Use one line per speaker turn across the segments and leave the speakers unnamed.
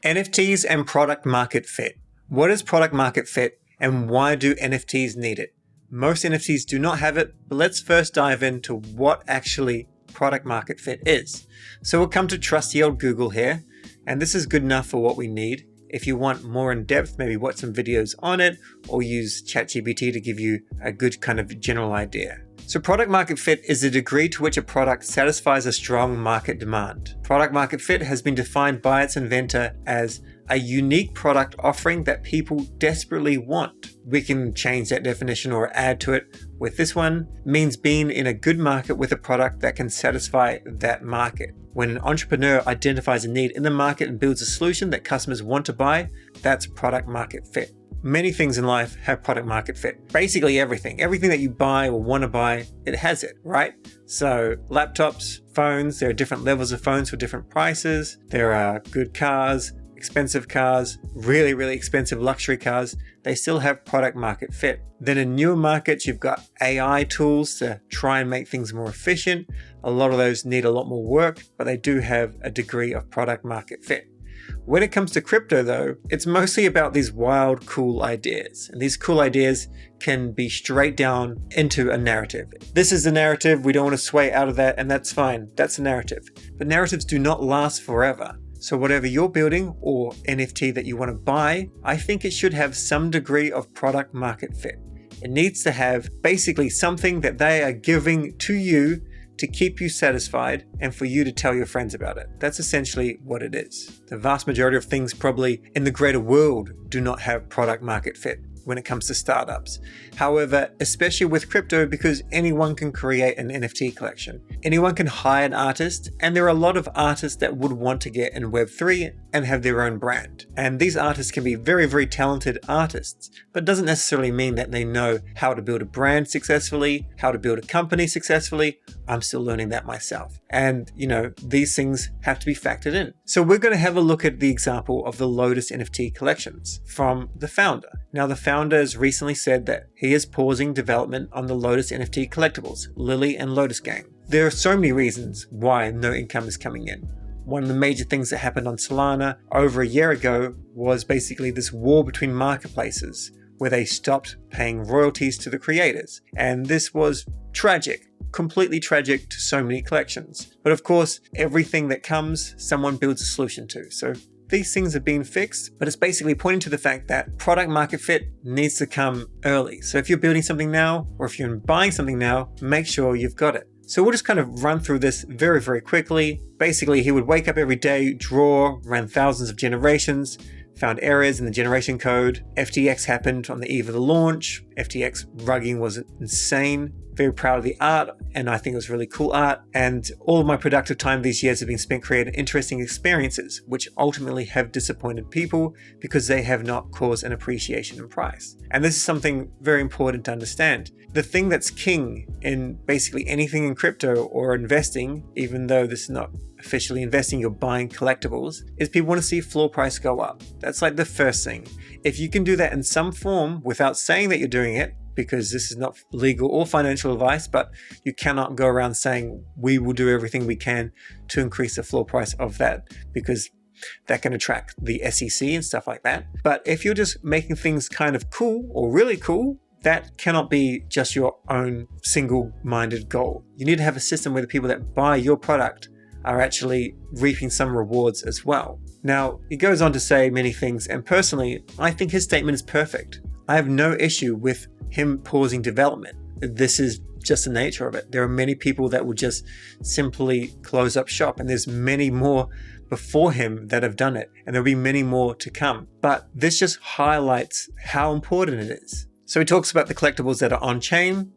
NFTs and product market fit. What is product market fit and why do NFTs need it? Most NFTs do not have it, but let's first dive into what actually product market fit is. So we'll come to trusty old Google here, and this is good enough for what we need. If you want more in depth, maybe watch some videos on it or use ChatGPT to give you a good kind of general idea. So product market fit is the degree to which a product satisfies a strong market demand. Product market fit has been defined by its inventor as a unique product offering that people desperately want. We can change that definition or add to it with this one. Means being in a good market with a product that can satisfy that market. When an entrepreneur identifies a need in the market and builds a solution that customers want to buy, that's product market fit. Many things in life have product market fit. Basically everything that you buy or want to buy, it has it, right? So laptops, phones, there are different levels of phones for different prices. There are good cars, expensive cars, really, really expensive luxury cars. They still have product market fit. Then in newer markets, you've got AI tools to try and make things more efficient. A lot of those need a lot more work, but they do have a degree of product market fit. When it comes to crypto though, it's mostly about these wild, cool ideas. And these cool ideas can be straight down into a narrative. This is the narrative, we don't want to sway out of that, and that's fine, that's a narrative. But narratives do not last forever. So whatever you're building or NFT that you want to buy, I think it should have some degree of product market fit. It needs to have basically something that they are giving to you to keep you satisfied and for you to tell your friends about it. That's essentially what it is. The vast majority of things probably in the greater world do not have product market fit when it comes to startups. However, especially with crypto, because anyone can create an NFT collection. Anyone can hire an artist, and there are a lot of artists that would want to get in Web3 and have their own brand. And these artists can be very, very talented artists, but it doesn't necessarily mean that they know how to build a brand successfully, how to build a company successfully. I'm still learning that myself. And these things have to be factored in. So we're going to have a look at the example of the Lotus NFT collections from the founder. Now, the founder has recently said that he is pausing development on the Lotus NFT collectibles, Lily and Lotus Gang. There are so many reasons why no income is coming in. One of the major things that happened on Solana over a year ago was basically this war between marketplaces where they stopped paying royalties to the creators. And this was tragic. Completely tragic to so many collections. But of course, everything that comes, someone builds a solution to. So these things have been fixed, but it's basically pointing to the fact that product market fit needs to come early. So if you're building something now, or if you're buying something now, make sure you've got it. So we'll just kind of run through this very, very quickly. Basically, he would wake up every day, draw, ran thousands of generations, found errors in the generation code. FTX happened on the eve of the launch. FTX rugging was insane. Very proud of the art, and I think it was really cool art. And all of my productive time these years have been spent creating interesting experiences, which ultimately have disappointed people because they have not caused an appreciation in price. And this is something very important to understand. The thing that's king in basically anything in crypto or investing, even though this is not officially investing, you're buying collectibles, is people want to see floor price go up. That's like the first thing. If you can do that in some form without saying that you're doing it, because this is not legal or financial advice, but you cannot go around saying we will do everything we can to increase the floor price of that, because that can attract the SEC and stuff like that. But if you're just making things kind of cool or really cool, that cannot be just your own single-minded goal. You need to have a system where the people that buy your product are actually reaping some rewards as well. Now, he goes on to say many things, and personally, I think his statement is perfect. I have no issue with him pausing development. This is just the nature of it. There are many people that will just simply close up shop, and there's many more before him that have done it, and there'll be many more to come. But this just highlights how important it is. So he talks about the collectibles that are on chain,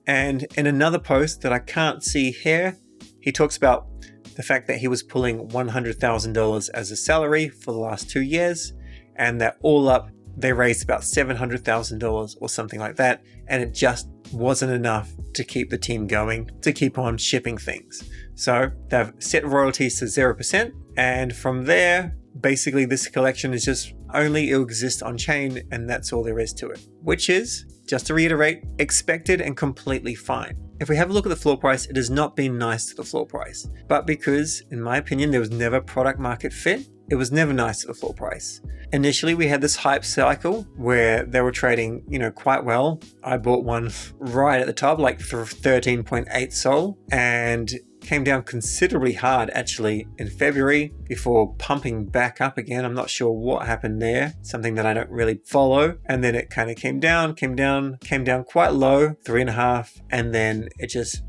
and in another post that I can't see here, he talks about the fact that he was pulling $100,000 as a salary for the last 2 years, and that all up they raised about $700,000 or something like that, and it just wasn't enough to keep the team going, to keep on shipping things. So they've set royalties to 0%, and from there, basically this collection is just only it'll exist on chain, and that's all there is to it, which is, just to reiterate, expected and completely fine. If we have a look at the floor price, it has not been nice to the floor price, but because, in my opinion, there was never product market fit, It was never nice at the floor price. Initially, we had this hype cycle where they were trading, quite well. I bought one right at the top, like for 13.8 Sol, and came down considerably hard actually in February before pumping back up again. I'm not sure what happened there, something that I don't really follow. And then it kind of came down quite low, 3.5, and then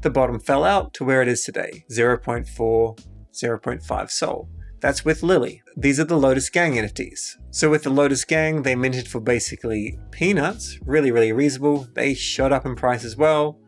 the bottom fell out to where it is today, 0.4, 0.5 Sol. That's with Lily. These are the Lotus Gang NFTs. So with the Lotus Gang, they minted for basically peanuts, really, really reasonable. They shot up in price as well.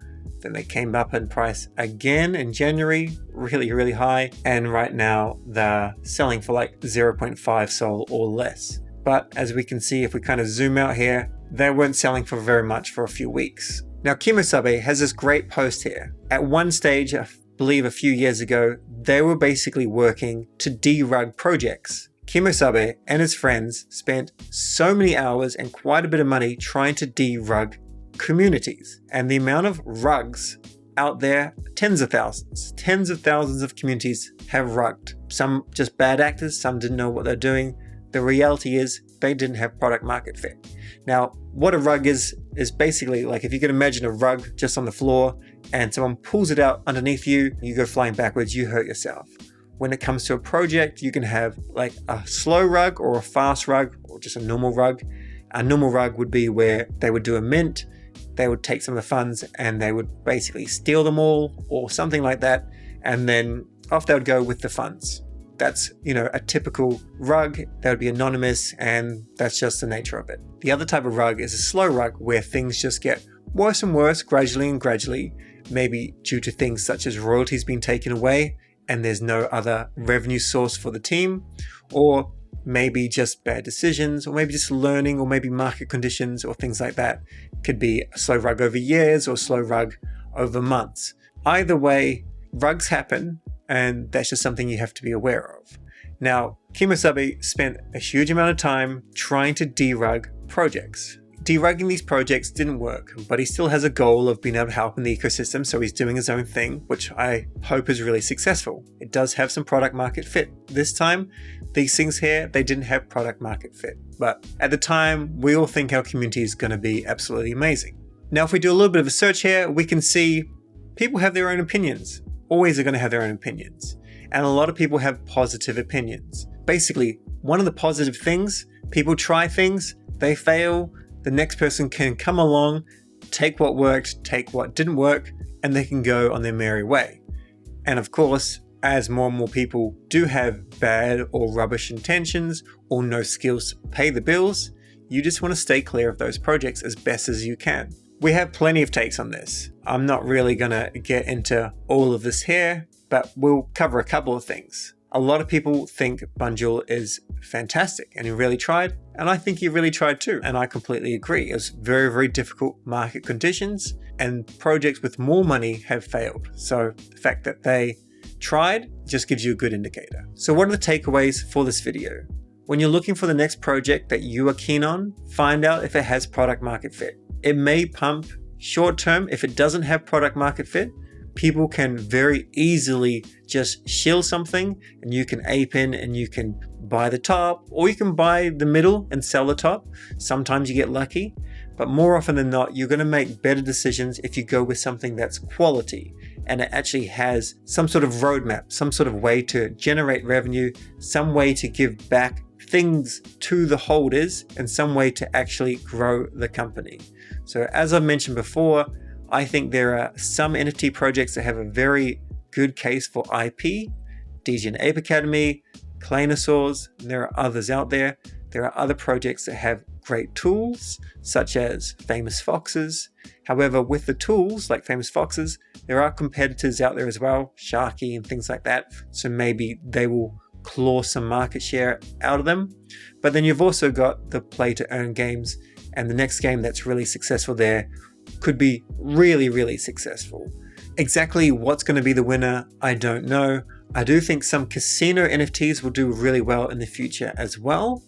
Then they came up in price again in January, really, really high. And right now they're selling for like 0.5 Sol or less. But as we can see, if we kind of zoom out here, they weren't selling for very much for a few weeks. Now, Kemosabe has this great post here. At one stage, I believe a few years ago, they were basically working to derug projects. Kemosabe and his friends spent so many hours and quite a bit of money trying to derug communities, and the amount of rugs out there, tens of thousands of communities have rugged. Some just bad actors, some didn't know what they're doing. The reality is they didn't have product market fit. Now, what a rug is basically like, if you can imagine a rug just on the floor and someone pulls it out underneath you, you go flying backwards, you hurt yourself. When it comes to a project, you can have like a slow rug or a fast rug or just a normal rug. A normal rug would be where they would do a mint, they would take some of the funds and they would basically steal them all or something like that, and then off they would go with the funds. That's, a typical rug. That would be anonymous, and that's just the nature of it. The other type of rug is a slow rug where things just get worse and worse gradually, maybe due to things such as royalties being taken away and there's no other revenue source for the team, or maybe just bad decisions, or maybe just learning, or maybe market conditions or things like that. Could be a slow rug over years or slow rug over months. Either way, rugs happen, and that's just something you have to be aware of. Now, Kemosabe spent a huge amount of time trying to derug projects. Derugging these projects didn't work, but he still has a goal of being able to help in the ecosystem, so he's doing his own thing, which I hope is really successful. It does have some product market fit. This time, these things here, they didn't have product market fit. But at the time, we all think our community is going to be absolutely amazing. Now, if we do a little bit of a search here, we can see people have their own opinions. Always are going to have their own opinions. And a lot of people have positive opinions. Basically, one of the positive things, people try things, they fail, the next person can come along, take what worked, take what didn't work, and they can go on their merry way. And of course, as more and more people do have bad or rubbish intentions or no skills to pay the bills, you just want to stay clear of those projects as best as you can. We have plenty of takes on this. I'm not really going to get into all of this here, but we'll cover a couple of things. A lot of people think Bunjil is fantastic and he really tried, and I think he really tried too, and I completely agree. It was very, very difficult market conditions, and projects with more money have failed. So the fact that they tried just gives you a good indicator. So what are the takeaways for this video? When you're looking for the next project that you are keen on, find out if it has product market fit. It may pump short term. If it doesn't have product market fit, people can very easily just shill something and you can ape in and you can buy the top, or you can buy the middle and sell the top. Sometimes you get lucky, but more often than not, you're going to make better decisions if you go with something that's quality and it actually has some sort of roadmap, some sort of way to generate revenue, some way to give back things to the holders, and some way to actually grow the company. So as I've mentioned before, I think there are some NFT projects that have a very good case for IP, DJ and Ape Academy, Claynosaurs, and there are others out there. There are other projects that have great tools, such as Famous Foxes. However, with the tools like Famous Foxes, there are competitors out there as well, Sharky and things like that. So maybe they will claw some market share out of them. But then you've also got the play to earn games, and the next game that's really successful there could be really, really successful. Exactly what's going to be the winner, I don't know. I do think some casino NFTs will do really well in the future as well,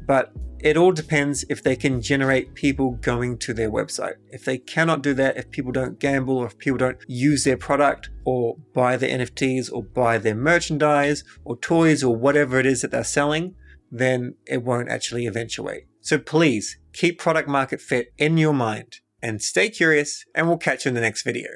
But it all depends if they can generate people going to their website. If they cannot do that, if people don't gamble, or if people don't use their product or buy their NFTs or buy their merchandise or toys or whatever it is that they're selling, then it won't actually eventuate. So please keep product market fit in your mind and stay curious, and we'll catch you in the next video.